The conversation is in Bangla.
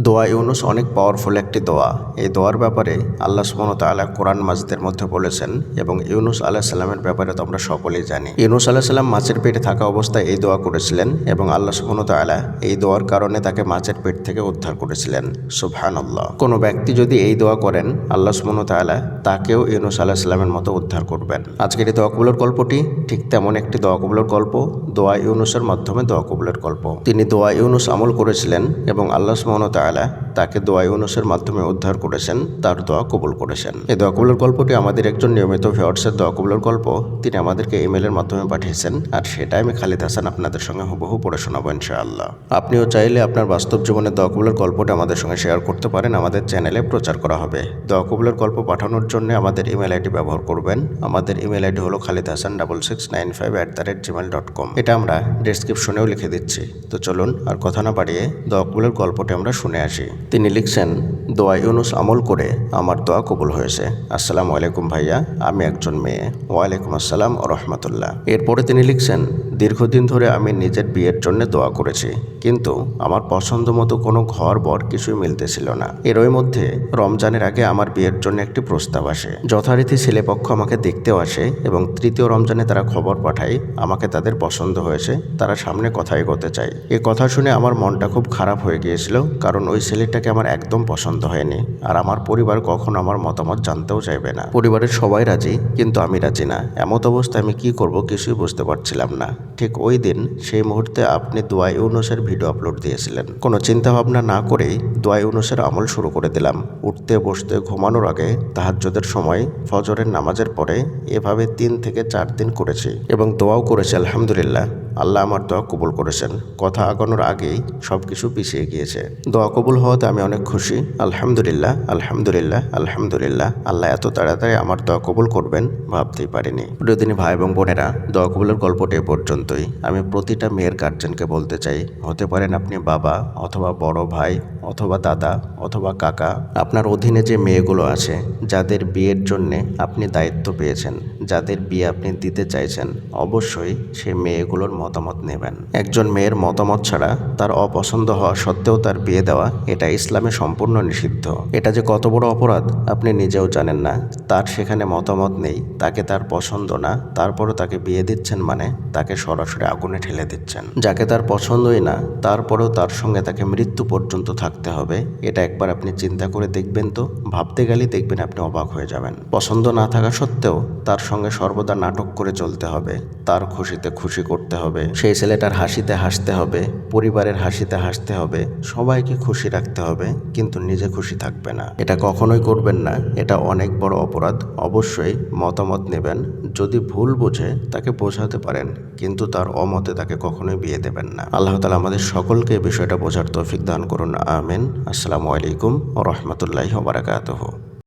দোয়া ইউনুস অনেক পাওয়ারফুল একটি দোয়া। এই দোয়ার ব্যাপারে আল্লাহ সুবহানাহু ওয়া তাআলা কোরআন মাজিদের মধ্যে বলেছেন এবং ইউনুস আলাইহিস সালামের ব্যাপারে তো আমরা সকলেই জানি। ইউনুস আলাইহিস সালাম মাছের পেটে থাকা অবস্থায় এই দোয়া করেছিলেন এবং আল্লাহ সুবহানাহু ওয়া তাআলা এই দোয়ার কারণে তাকে মাছের পেট থেকে উদ্ধার করেছিলেন। সুবহানাল্লাহ। কোনো ব্যক্তি যদি এই দোয়া করেন আল্লাহ সুবহানাহু ওয়া তাআলা তাকেও ইউনুস আলাইহিস সালামের মতো উদ্ধার করবেন। আজকের এই দোয়া কবুলের গল্পটি ঠিক তেমন একটি দোয়া কবুলের গল্প, দোয়া ইউনুসের মাধ্যমে দোয়া কবুলের গল্প। তিনি দোয়া ইউনুস আমল করেছিলেন এবং আল্লাহ সুবহানাহু ওয়া তাআলা তাকে দোয়া ইউনুসের মাধ্যমে উদ্ধার করেছেন, তার দোয়া কবুল করেছেন। এই দোয়া কবুলের গল্পটি আমাদের একজন নিয়মিত ভিউয়ার্সের দোয়া কবুলের গল্প তিনি আমাদেরকে ইমেলের মাধ্যমে পাঠিয়েছেন, আর সেটা আমি খালিদ হাসান আপনাদের সঙ্গে হুবহু পড়ে শোনাবো ইনশাআল্লাহ। আপনিও চাইলে আপনার বাস্তব জীবনের দোয়া কবুলের গল্পটা আমাদের সঙ্গে শেয়ার করতে পারেন, আমাদের চ্যানেলে প্রচার করা হবে। দোয়া কবুলের গল্প পাঠানোর জন্য আমাদের ইমেল আইডি ব্যবহার করবেন। আমাদের ইমেল আইডি হলো khalidhasan6695@gmail.com। এটা আমরা ডেসক্রিপশনেও লিখে দিচ্ছি। তো চলুন আর কথা না বাড়িয়ে দোয়া কবুলের গল্পটি আমরা শুনে আসি। তিনি লিখছেন, দোয়া ইউনুস আমল করে আমার দোয়া কবুল হয়েছে। আসসালামু আলাইকুম ভাইয়া, আমি একজন মেয়ে। ওয়ালাইকুম আসসালাম ও রহমতুল্লাহ। এরপরে তিনি লিখছেন, দীর্ঘদিন ধরে আমি নিজের বিয়ের জন্য দোয়া করেছি, কিন্তু আমার পছন্দ মতো কোনো ঘর বর কিছুই মিলতেছিল না। এরই মধ্যে রমজানের আগে আমার বিয়ের জন্য একটি প্রস্তাব আসে। যথারীতি ছেলেপক্ষ আমাকে দেখতেও আসে এবং তৃতীয় রমজানে তারা খবর পাঠায় আমাকে তাদের পছন্দ হয়েছে, তারা সামনে কথা এগোতে চায়। এ কথা শুনে আমার মনটা খুব খারাপ হয়ে গিয়েছিল, কারণ ওই ছেলেটাকে আমার একদম পছন্দ হয়নি, আর আমার পরিবার কখনো আমার মতামত জানতেও চাইবে না। পরিবারের সবাই রাজি, কিন্তু আমি রাজি না। এমত অবস্থায় আমি কি করব কিছুই বুঝতে পারছিলাম না। ঠিক ওই দিন সেই মুহূর্তে আপনি দোয়া ইউনুসের ভিডিও আপলোড দিয়েছিলেন। কোনো চিন্তা ভাবনা না করেই দোয়া ইউনুসের আমল শুরু করে দিলাম। উঠতে বসতে ঘুমানোর আগে, তাহাজ্জুদের সময়, ফজরের নামাজের পরে এভাবে 3 থেকে 4 দিন করেছি এবং দোয়াও করেছি। আলহামদুলিল্লাহ, আল্লাহ আমার দোয়া কবুল করেছেন। কথা আগানোর আগেই সব কিছু পিছিয়ে গিয়েছে। দোয়া কবুল হওয়াতে আমি অনেক খুশি। আলহামদুলিল্লাহ, আলহামদুলিল্লাহ, আলহামদুলিল্লাহ। আল্লাহ এত তাড়াতাড়ি আমার দোয়া কবুল করবেন ভাবতেই পারিনি। প্রিয়দিনী ভাই এবং বোনেরা, দোয়া কবুলের গল্পটি এ পর্যন্তই। আমি প্রতিটা মেয়ের গার্জেনকে বলতে চাই, হতে পারেন আপনি বাবা অথবা বড় ভাই অথবা দাদা অথবা কাকা, আপনার অধীনে যে মেয়েগুলো আছে যাদের বিয়ের জন্যে আপনি দায়িত্ব পেয়েছেন, যাদের বিয়ে আপনি দিতে চাইছেন, অবশ্যই সেই মেয়েগুলোর মতামত নেবেন। একজন মেয়ের মতামত ছাড়া, তার অপছন্দ হওয়া সত্ত্বেও তার বিয়ে দেওয়া, এটা ইসলামে সম্পূর্ণ নিষিদ্ধ। এটা যে কত বড় অপরাধ আপনি নিজেও জানেন না। তার সেখানে মতামত নেই, তাকে তার পছন্দ না, তারপরও তাকে বিয়ে দিচ্ছেন, মানে তাকে সরাসরি আগুনে ঠেলে দিচ্ছেন। যাকে তার পছন্দই না, তারপরেও তার সঙ্গে তাকে মৃত্যু পর্যন্ত থাকতে হবে। এটা একবার আপনি চিন্তা করে দেখবেন তো, ভাবতে গেলেই দেখবেন আপনি অবাক হয়ে যাবেন। পছন্দ না থাকা সত্ত্বেও তার সঙ্গে সর্বদা নাটক করে চলতে হবে, তার খুশিতে খুশি করতে হবে, সেই ছেলেটার হাসিতে হাসতে হবে, পরিবারের হাসিতে হাসতে হবে, সবাইকে খুশি রাখতে হবে, কিন্তু নিজে খুশি থাকবে না। এটা কখনোই করবেন না, এটা অনেক বড় অপরাধ। অবশ্যই মতামত নেবেন, যদি ভুল বুঝে তাকে বোঝাতে পারেন, কিন্তু তার অমতে তাকে কখনোই বিয়ে দেবেন না। আল্লাহ তাআলা আমাদের সকলকে এই বিষয়টা বোঝার তৌফিক দান করুন, আমিন। আসসালামু আলাইকুম ওয়া রাহমাতুল্লাহি ওয়া বারাকাতুহু।